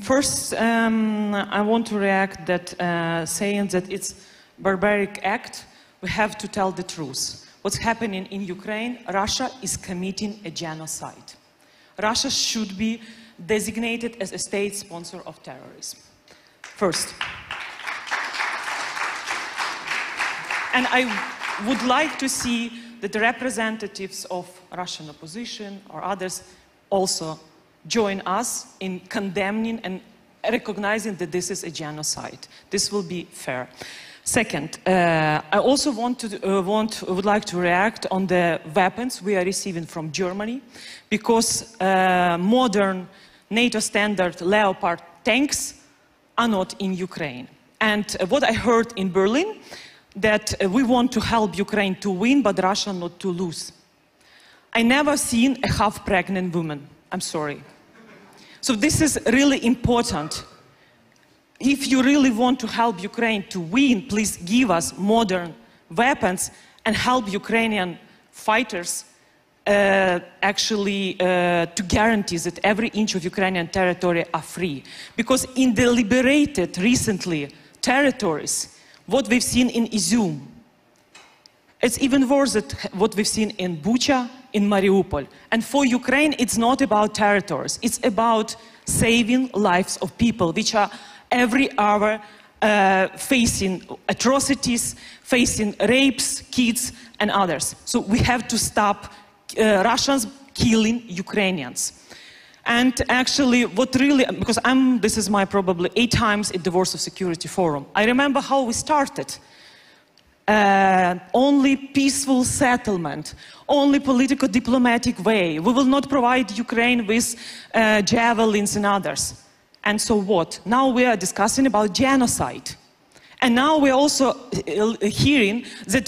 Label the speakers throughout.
Speaker 1: First, I want to react that saying that it's barbaric act. We have to tell the truth. What's happening in Ukraine, Russia is committing a genocide. Russia should be designated as a state sponsor of terrorism. First. And I would like to see that the representatives of Russian opposition or others also join us in condemning and recognizing that this is a genocide. This will be fair. Second, I also would like to react on the weapons we are receiving from Germany, because modern NATO standard Leopard tanks are not in Ukraine. And what I heard in Berlin, that we want to help Ukraine to win, but Russia not to lose. I never seen a half-pregnant woman. I'm sorry. So this is really important. If you really want to help Ukraine to win, please give us modern weapons and help Ukrainian fighters to guarantee that every inch of Ukrainian territory are free. Because in the liberated recently territories, what we've seen in Izum, it's even worse than what we've seen in Bucha, in Mariupol. And for Ukraine, it's not about territories. It's about saving lives of people, which are every hour facing atrocities, facing rapes, kids, and others. So we have to stop Russians killing Ukrainians. And actually, what really, because this is my probably 8 times at the Warsaw Security Forum. I remember how we started. Only peaceful settlement, only political diplomatic way. We will not provide Ukraine with javelins and others. And so what? Now we are discussing about genocide. And now we're also hearing that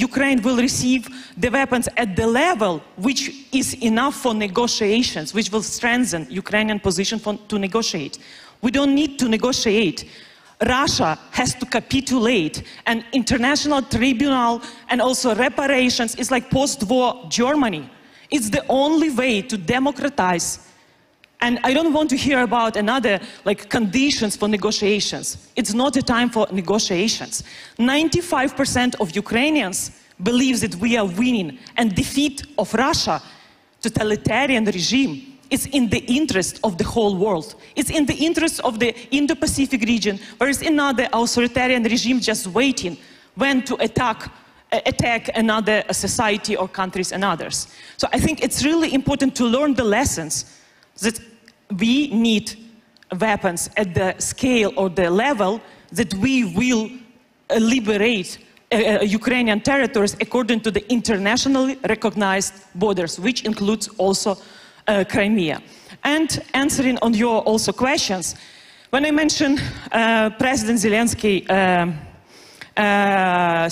Speaker 1: Ukraine will receive the weapons at the level which is enough for negotiations, which will strengthen Ukrainian position to negotiate. We don't need to negotiate. Russia has to capitulate. An international tribunal and also reparations is like post-war Germany. It's the only way to democratize. And I don't want to hear about another conditions for negotiations. It's not a time for negotiations. 95% of Ukrainians believe that we are winning, and defeat of Russia, totalitarian regime, is in the interest of the whole world. It's in the interest of the Indo-Pacific region, whereas another authoritarian regime just waiting when to attack another society or countries and others. So I think it's really important to learn the lessons that we need weapons at the scale or the level that we will liberate Ukrainian territories according to the internationally recognized borders, which includes also Crimea. And answering on your also questions, when I mentioned President Zelensky's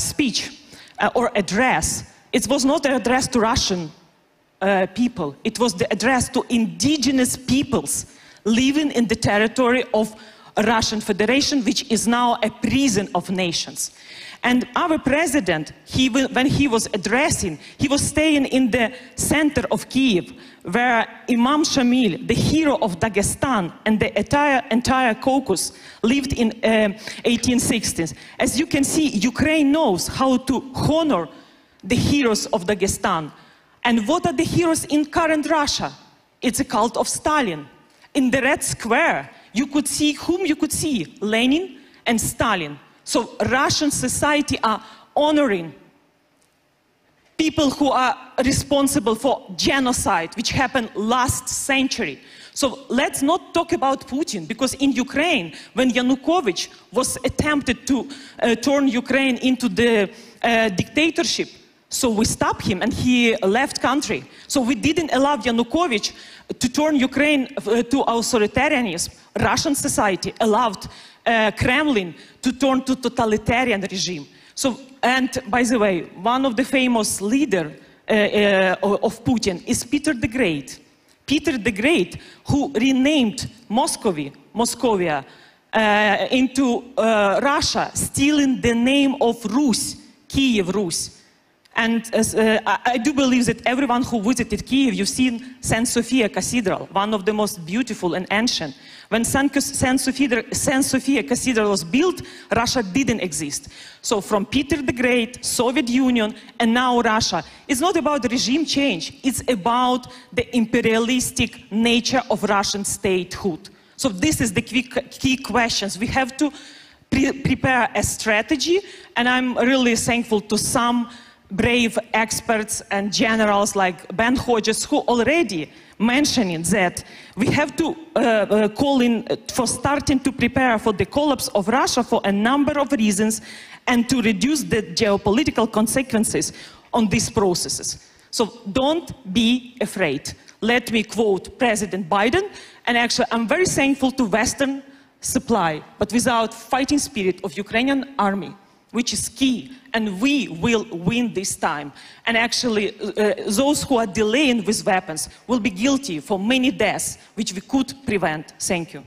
Speaker 1: speech or address, it was not an address to Russian people. It was the address to indigenous peoples living in the territory of Russian Federation, which is now a prison of nations. And our president, when he was addressing, he was staying in the center of Kiev, where Imam Shamil, the hero of Dagestan, and the entire Caucasus lived in 1860s. As you can see, Ukraine knows how to honor the heroes of Dagestan. And what are the heroes in current Russia? It's a cult of Stalin. In the Red Square, you could see whom you could see, Lenin and Stalin. So Russian society are honoring people who are responsible for genocide, which happened last century. So let's not talk about Putin, because in Ukraine, when Yanukovych was attempted to turn Ukraine into the dictatorship, so we stopped him and he left country. So we didn't allow Yanukovych to turn Ukraine to authoritarianism. Russian society allowed Kremlin to turn to totalitarian regime. So, and by the way, one of the famous leaders of Putin is Peter the Great. Peter the Great, who renamed Moscovia into Russia, stealing the name of Rus, Kiev Rus. And I do believe that everyone who visited Kiev, you've seen St. Sophia Cathedral, one of the most beautiful and ancient. When St. Sophia Cathedral was built, Russia didn't exist. So from Peter the Great, Soviet Union, and now Russia, it's not about regime change. It's about the imperialistic nature of Russian statehood. So this is the key questions. We have to prepare a strategy, and I'm really thankful to some brave experts and generals like Ben Hodges who already mentioning that we have to call in for starting to prepare for the collapse of Russia for a number of reasons and to reduce the geopolitical consequences on these processes. So don't be afraid. Let me quote President Biden, and actually I'm very thankful to Western supply, but without fighting spirit of Ukrainian army, which is key, and we will win this time. And actually, those who are delaying with weapons will be guilty for many deaths, which we could prevent. Thank you.